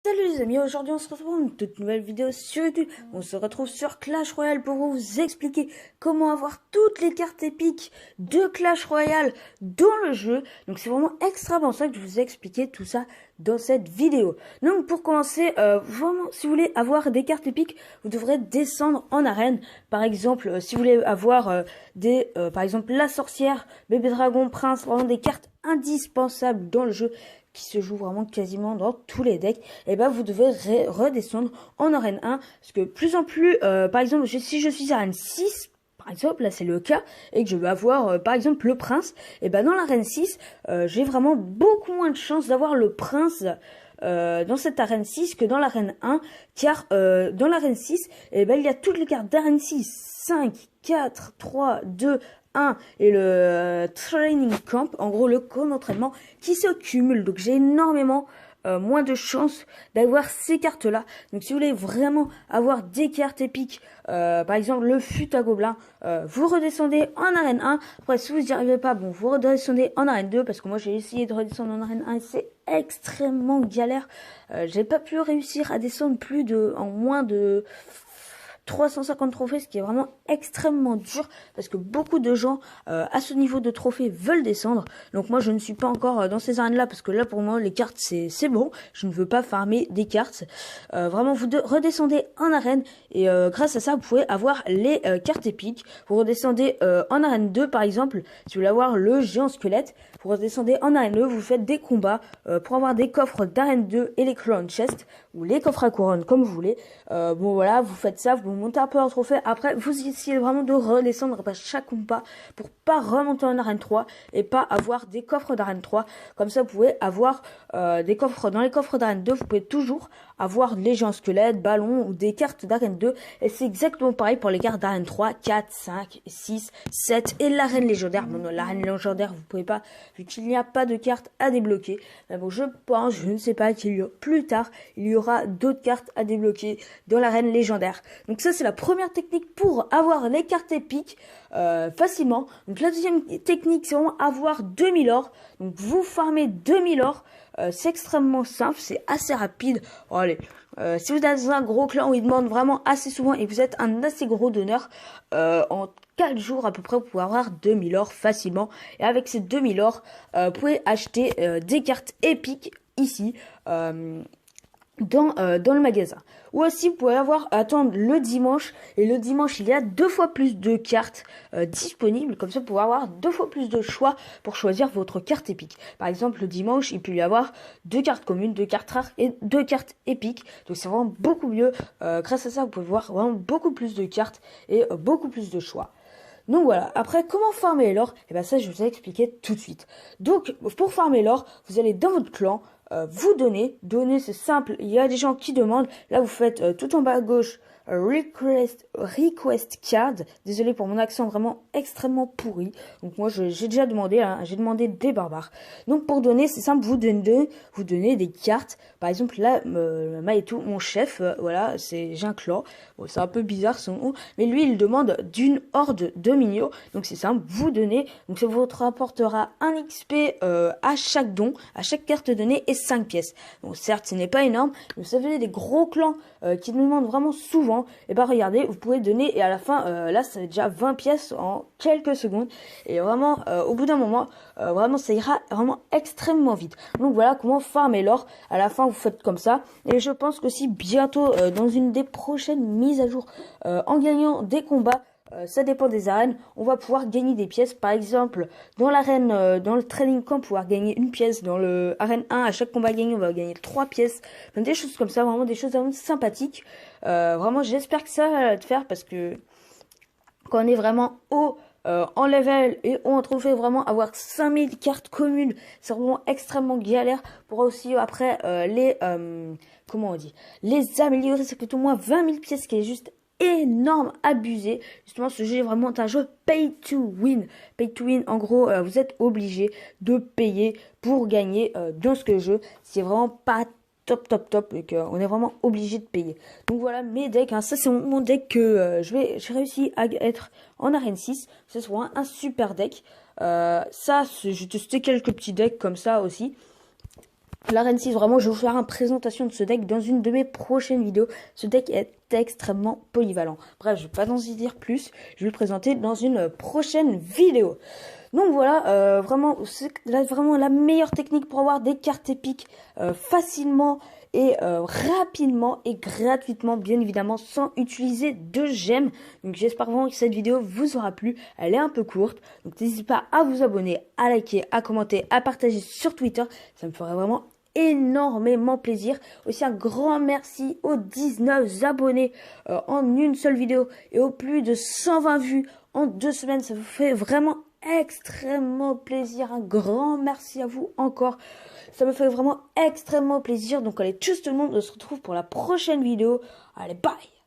Salut les amis, aujourd'hui on se retrouve pour une toute nouvelle vidéo sur YouTube. On se retrouve sur Clash Royale pour vous expliquer comment avoir toutes les cartes épiques de Clash Royale dans le jeu. Donc c'est vraiment extrêmement simple, je vous ai expliqué tout ça dans cette vidéo. Donc pour commencer, vraiment si vous voulez avoir des cartes épiques, vous devrez descendre en arène. Par exemple, si vous voulez avoir par exemple la sorcière, bébé dragon, prince, vraiment des cartes indispensables dans le jeu, qui se joue vraiment quasiment dans tous les decks, et ben vous devez redescendre en arène 1, parce que plus en plus, par exemple, si je suis arène 6, par exemple, là c'est le cas, et que je veux avoir, par exemple, le prince, et ben dans l'arène 6, j'ai vraiment beaucoup moins de chances d'avoir le prince dans cette arène 6 que dans l'arène 1, car dans l'arène 6, et ben il y a toutes les cartes d'arène 6, 5, 4, 3, 2, 1 et le training camp, en gros le camp d'entraînement qui se cumule. Donc j'ai énormément moins de chances d'avoir ces cartes là. Donc si vous voulez vraiment avoir des cartes épiques, par exemple le fut à gobelin, vous redescendez en arène 1. Après si vous n'y arrivez pas, bon vous redescendez en arène 2, parce que moi j'ai essayé de redescendre en arène 1 et c'est extrêmement galère. J'ai pas pu réussir à descendre en moins de 350 trophées, ce qui est vraiment extrêmement dur, parce que beaucoup de gens à ce niveau de trophée veulent descendre. Donc moi je ne suis pas encore dans ces arènes là, parce que là pour moi les cartes c'est bon, je ne veux pas farmer des cartes. Vraiment vous redescendez en arène, et grâce à ça vous pouvez avoir les cartes épiques. Vous redescendez en arène 2 par exemple, si vous voulez avoir le géant squelette, vous redescendez en arène 2, vous faites des combats pour avoir des coffres d'arène 2 et les crown chest, ou les coffres à couronne comme vous voulez. Bon voilà, vous faites ça, vous montez un peu en trophée. Après vous essayez vraiment de redescendre après chaque combat pour pas remonter en arène 3 et pas avoir des coffres d'arène 3. Comme ça vous pouvez avoir des coffres. Dans les coffres d'arène 2 vous pouvez toujours avoir les géants squelettes, ballons ou des cartes d'arène 2, et c'est exactement pareil pour les cartes d'arène 3, 4, 5, 6, 7 et l'arène légendaire. Bon non, l'arène légendaire vous pouvez pas, vu qu'il n'y a pas de cartes à débloquer. Mais bon, je ne sais pas, plus tard il y aura d'autres cartes à débloquer dans l'arène légendaire. Donc ça c'est la première technique pour avoir les cartes épiques facilement. Donc la deuxième technique c'est vraiment avoir 2000 or. Donc vous farmez 2000 or. C'est extrêmement simple, c'est assez rapide. Bon, allez, si vous êtes dans un gros clan où il demande vraiment assez souvent et que vous êtes un assez gros donneur, en 4 jours à peu près vous pouvez avoir 2000 or facilement. Et avec ces 2000 or, vous pouvez acheter des cartes épiques ici. Dans le magasin. Ou aussi vous pouvez attendre le dimanche, et le dimanche il y a 2 fois plus de cartes disponibles, comme ça vous pouvez avoir 2 fois plus de choix pour choisir votre carte épique. Par exemple le dimanche il peut y avoir 2 cartes communes, 2 cartes rares et 2 cartes épiques, donc c'est vraiment beaucoup mieux. Grâce à ça vous pouvez voir vraiment beaucoup plus de cartes et beaucoup plus de choix. Donc voilà, après comment farmer l'or, et ben ça je vous ai expliqué tout de suite. Donc pour farmer l'or, vous allez dans votre clan, vous donner c'est simple, il y a des gens qui demandent, là vous faites tout en bas à gauche, request card, désolé pour mon accent vraiment extrêmement pourri, donc moi j'ai déjà demandé, hein, j'ai demandé des barbares. Donc pour donner c'est simple, vous donnez des cartes, par exemple là, Maïtou, mon chef, voilà, j'ai un clan, bon, c'est un peu bizarre son nom, mais lui il demande d'une horde de minions, donc c'est simple, vous donnez, donc ça vous rapportera un XP à chaque don, à chaque carte donnée, et 5 pièces. Bon certes ce n'est pas énorme, mais vous savez des gros clans qui nous demandent vraiment souvent, et ben regardez, vous pouvez donner, et à la fin, là ça fait déjà 20 pièces en quelques secondes, et vraiment au bout d'un moment, vraiment ça ira vraiment extrêmement vite. Donc voilà comment farmer l'or. À la fin vous faites comme ça, et je pense que si bientôt dans une des prochaines mises à jour, en gagnant des combats, ça dépend des arènes, on va pouvoir gagner des pièces. Par exemple dans l'arène, dans le training camp, pouvoir gagner une pièce. Dans le arène 1, à chaque combat gagné on va gagner 3 pièces, enfin, des choses comme ça, vraiment des choses vraiment sympathiques. Vraiment j'espère que ça va te faire, parce que quand on est vraiment haut en level et on trophée, vraiment avoir 5000 cartes communes, c'est vraiment extrêmement galère. Pour aussi après comment on dit, les améliorer, ça coûte au moins 20 000 pièces, qui est juste énorme, abusé. Justement ce jeu est vraiment un jeu pay to win. Pay to win, en gros vous êtes obligé de payer pour gagner dans ce jeu. C'est vraiment pas top, et qu'on est vraiment obligé de payer. Donc voilà mes decks, hein. Ça c'est mon deck que j'ai réussi à être en arène 6. C'est vraiment un super deck. Ça j'ai testé quelques petits decks comme ça aussi. La Reine 6, vraiment, je vais vous faire une présentation de ce deck dans une de mes prochaines vidéos. Ce deck est extrêmement polyvalent. Bref, je ne vais pas en dire plus. Je vais le présenter dans une prochaine vidéo. Donc voilà, vraiment, c'est vraiment la meilleure technique pour avoir des cartes épiques facilement et rapidement et gratuitement, bien évidemment, sans utiliser de gemmes. Donc j'espère vraiment que cette vidéo vous aura plu. Elle est un peu courte, donc n'hésitez pas à vous abonner, à liker, à commenter, à partager sur Twitter. Ça me ferait vraiment énormément plaisir. Aussi un grand merci aux 19 abonnés en une seule vidéo et aux plus de 120 vues en 2 semaines. Ça vous fait vraiment extrêmement plaisir. Un grand merci à vous encore. Ça me fait vraiment extrêmement plaisir. Donc allez, tchuss tout le monde. On se retrouve pour la prochaine vidéo. Allez, bye.